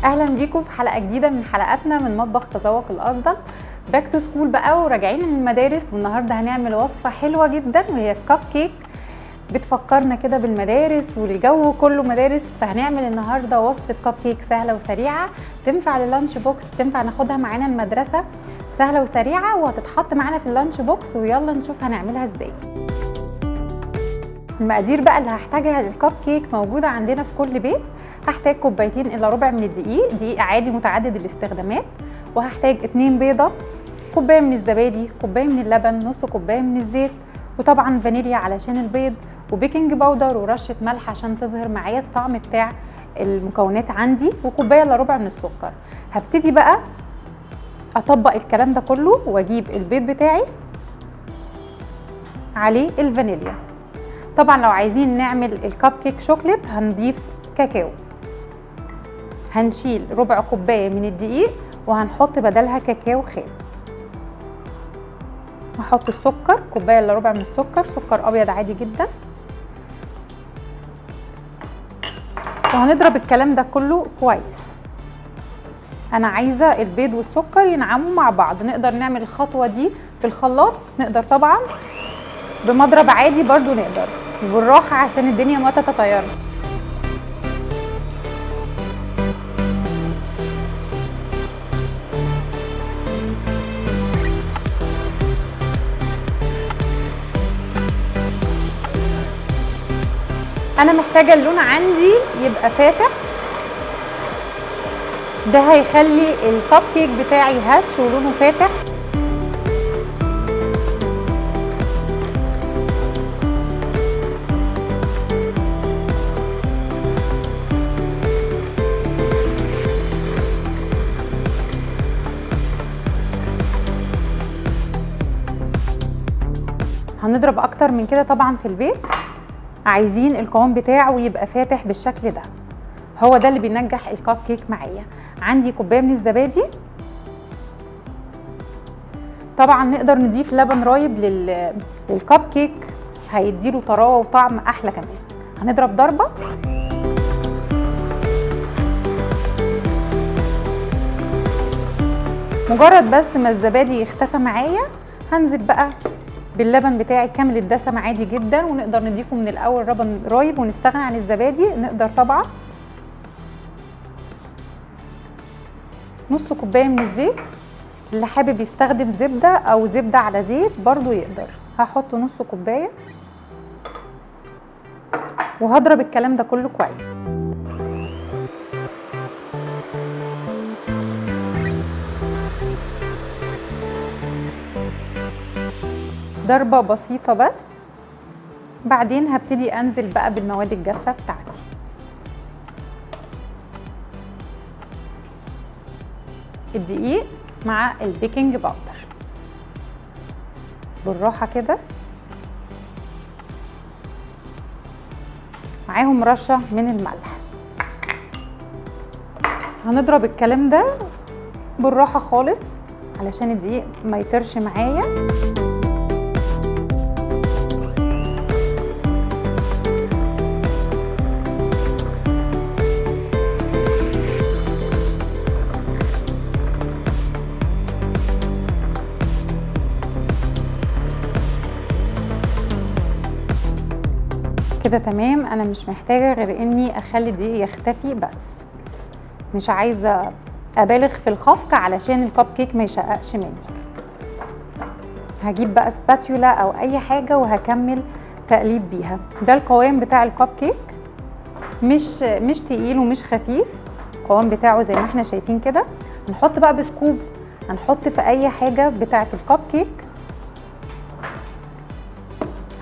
اهلا بيكم في حلقه جديده من حلقاتنا من مطبخ تذوق الافضل. باك تو سكول بقى وراجعين من المدارس، والنهارده هنعمل وصفه حلوه جدا وهي الكب كيك. بتفكرنا كده بالمدارس والجو كله مدارس، فهنعمل النهارده وصفه كب كيك سهله وسريعه تنفع لللانش بوكس، تنفع ناخدها معانا المدرسه، سهله وسريعه وهتتحط معانا في اللانش بوكس. ويلا نشوف هنعملها ازاي. المقادير بقى اللي هحتاجها للكب كيك موجوده عندنا في كل بيت. هحتاج كوبايتين الا ربع من الدقيق، دقيق عادي متعدد الاستخدامات، وهحتاج 2 بيضه، كوبايه من الزبادي، كوبايه من اللبن، نص كوبايه من الزيت، وطبعا فانيليا علشان البيض، وبيكنج باودر ورشه ملح عشان تظهر معايا الطعم بتاع المكونات عندي، وكوبايه الا ربع من السكر. هبتدي بقى اطبق الكلام ده كله واجيب البيض بتاعي عليه الفانيليا. طبعا لو عايزين نعمل الكب كيك شوكليت هنضيف كاكاو، هنشيل ربع كوبايه من الدقيق وهنحط بدلها كاكاو خام. هحط السكر، كوبايه الا ربع من السكر، سكر ابيض عادي جدا، وهنضرب الكلام ده كله كويس. انا عايزه البيض والسكر ينعموا مع بعض. نقدر نعمل الخطوه دي في الخلاط، نقدر طبعا بمضرب عادي برضو، نقدر بالراحه عشان الدنيا ما تتطيرش. انا محتاجه اللون عندي يبقى فاتح، ده هيخلي الكب كيك بتاعي هش ولونه فاتح. هنضرب اكتر من كده طبعا في البيت، عايزين القوام بتاعه يبقى فاتح بالشكل ده، هو ده اللي بينجح الكب كيك معايا. عندي كوبايه من الزبادي، طبعا نقدر نضيف لبن رايب للكب كيك، هيديله طراوه وطعم احلى كمان. هنضرب ضربه، مجرد بس ما الزبادي يختفى معايا هنزل بقى باللبن بتاعي كامل الدسم عادي جدا، ونقدر نضيفه من الاول لبن رايب ونستغنى عن الزبادي. نقدر طبعا نص كوبايه من الزيت، اللي حابب يستخدم زبده او زبده على زيت برضو يقدر. هحط نص كوبايه وهضرب الكلام ده كله كويس. ضربه بسيطه بس، بعدين هبتدي انزل بقى بالمواد الجافه بتاعتي. الدقيق مع البيكنج باودر بالراحه كده، معاهم رشه من الملح. هنضرب الكلام ده بالراحه خالص علشان الدقيق ما يطرش معايا. كده تمام، انا مش محتاجه غير اني اخلي الدقيق يختفي بس، مش عايزه ابالغ في الخفق علشان الكب كيك ما يشققش مني. هجيب بقى سباتيولا او اي حاجه وهكمل تقليب بيها. ده القوام بتاع الكب كيك، مش تقيل ومش خفيف، القوام بتاعه زي ما احنا شايفين كده. هنحط بقى بسكوب، هنحط في اي حاجه بتاعه الكب كيك.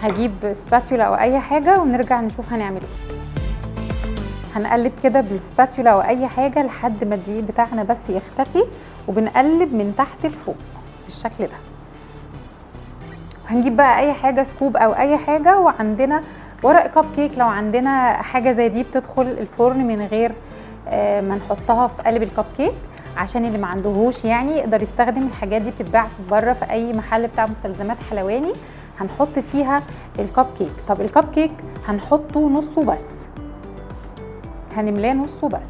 هجيب سباتيولا او اي حاجه ونرجع نشوف هنعمل ايه. هنقلب كده بالسباتيولا او اي حاجه لحد ما الدقيق بتاعنا بس يختفي، وبنقلب من تحت لفوق بالشكل ده. هنجيب بقى اي حاجه سكوب او اي حاجه، وعندنا ورق كب كيك، لو عندنا حاجه زي دي بتدخل الفرن من غير ما نحطها في قالب الكب كيك، عشان اللي ما عندهوش يعني يقدر يستخدم الحاجات دي. بتتباع بره في اي محل بتاع مستلزمات حلواني. هنحط فيها الكب كيك. طب الكب كيك هنحطه نصه بس، هنملاه نصه بس.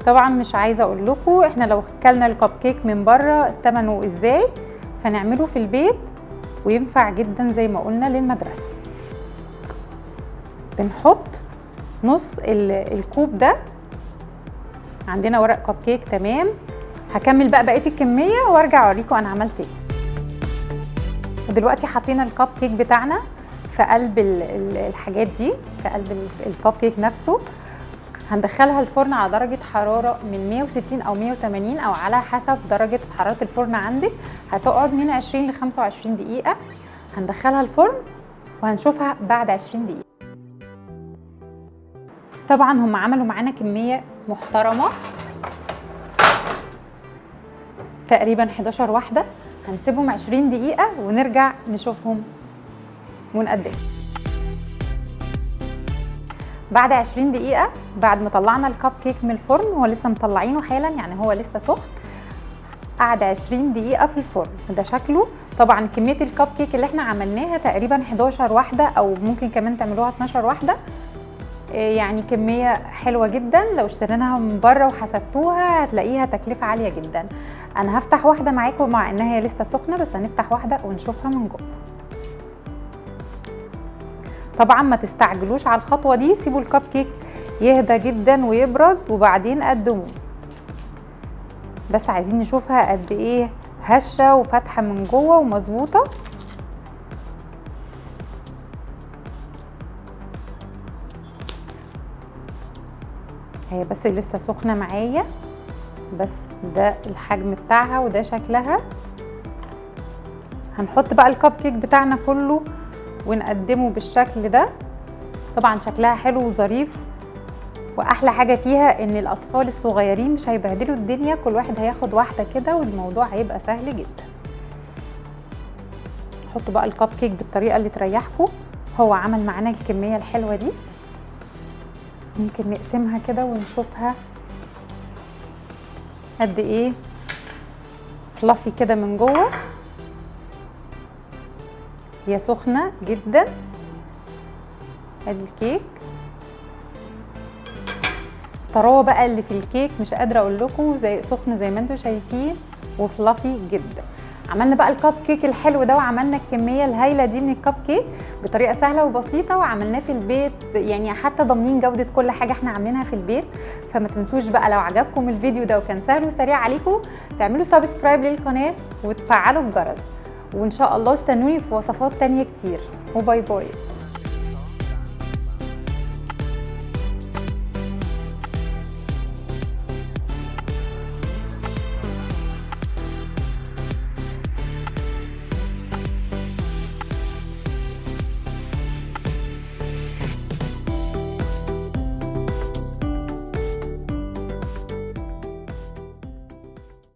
طبعا مش عايزه اقول لكم احنا لو اكلنا الكب كيك من بره ثمنه ازاي، فنعمله في البيت وينفع جدا زي ما قلنا للمدرسه. بنحط نص الكوب ده، عندنا ورق كب كيك تمام. هكمل بقى بقيه الكميه وارجع اوريكم انا عملت ايه. ودلوقتي حطينا الكب كيك بتاعنا في قلب الحاجات دي، في قلب الكب كيك نفسه. هندخلها الفرن على درجة حرارة من 160 أو 180 أو على حسب درجة حرارة الفرن عندك. هتقعد من 20 ل 25 دقيقة. هندخلها الفرن وهنشوفها بعد 20 دقيقة. طبعا هم عملوا معانا كمية محترمة، تقريبا 11 واحدة. هنسيبهم 20 دقيقة ونرجع نشوفهم ونقدمهم. بعد 20 دقيقة بعد ما طلعنا الكب كيك من الفرن، هو لسه مطلعينه حالا يعني هو لسه سخن، قعد 20 دقيقة في الفرن. ده شكله. طبعا كمية الكب كيك اللي احنا عملناها تقريبا 11 واحدة او ممكن كمان تعملوها 12 واحدة، يعني كمية حلوة جدا. لو اشتريناها من بره وحسبتوها هتلاقيها تكلفة عالية جدا. انا هفتح واحدة معاكم مع انها هي لسه سخنة، بس هنفتح واحدة ونشوفها من جوه. طبعا ما تستعجلوش على الخطوه دي، سيبوا الكب كيك يهدى جدا ويبرد وبعدين قدموه. بس عايزين نشوفها قد ايه هشه وفاتحه من جوه ومظبوطه. هي بس لسه سخنه معايا، بس ده الحجم بتاعها وده شكلها. هنحط بقى الكب كيك بتاعنا كله ونقدمه بالشكل ده. طبعا شكلها حلو وظريف، واحلى حاجه فيها ان الاطفال الصغيرين مش هيبهدلوا الدنيا، كل واحد هياخد واحده كده والموضوع هيبقى سهل جدا. حطوا بقى الكب كيك بالطريقه اللي تريحكم. هو عمل معانا الكميه الحلوه دي. ممكن نقسمها كده ونشوفها قد ايه فلافي كده من جوه. هي سخنه جدا. ادي الكيك، الطراوه بقى اللي في الكيك مش قادره اقول لكم، زي سخن زي ما انتم شايفين وفلافي جدا. عملنا بقى الكب كيك الحلو ده وعملنا الكميه الهائله دي من الكب كيك بطريقه سهله وبسيطه، وعملناه في البيت، يعني حتى ضامنين جوده كل حاجه احنا عاملينها في البيت. فما تنسوش بقى لو عجبكم الفيديو ده وكان سهل وسريع عليكم تعملوا سبسكرايب للقناه وتفعلوا الجرس، وان شاء الله استنوني في وصفات تانية كتير. وباي باي.